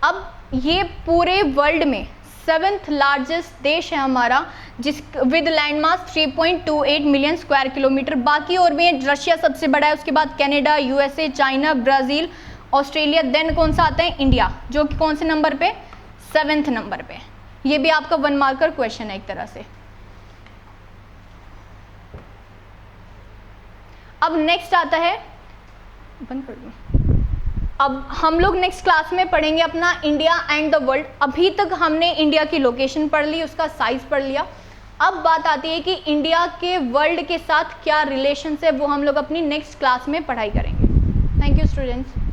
अब ये पूरे वर्ल्ड में 7th लार्जेस्ट देश है हमारा, जिस with land mass 3.28 million square kilometre. बाकी और भी, रशिया सबसे बड़ा है, उसके बाद Canada, USA, China, Brazil, Australia, then कौन सा आता है? इंडिया, जो कि कौन से नंबर पे? 7th नंबर पे। ये भी आपका 1 मार्कर क्वेश्चन है एक तरह से। अब नेक्स्ट आता है, बंद कर दूं। अब हम लोग नेक्स्ट क्लास में पढ़ेंगे अपना इंडिया एंड द वर्ल्ड। अभी तक हमने इंडिया की लोकेशन पढ़ ली, उसका साइज पढ़ लिया। अब बात आती है कि इंडिया के वर्ल्ड के साथ क्या रिलेशन है, वो हम लोग अपनी नेक्स्ट क्लास में पढ़ाई करेंगे। Thank you students.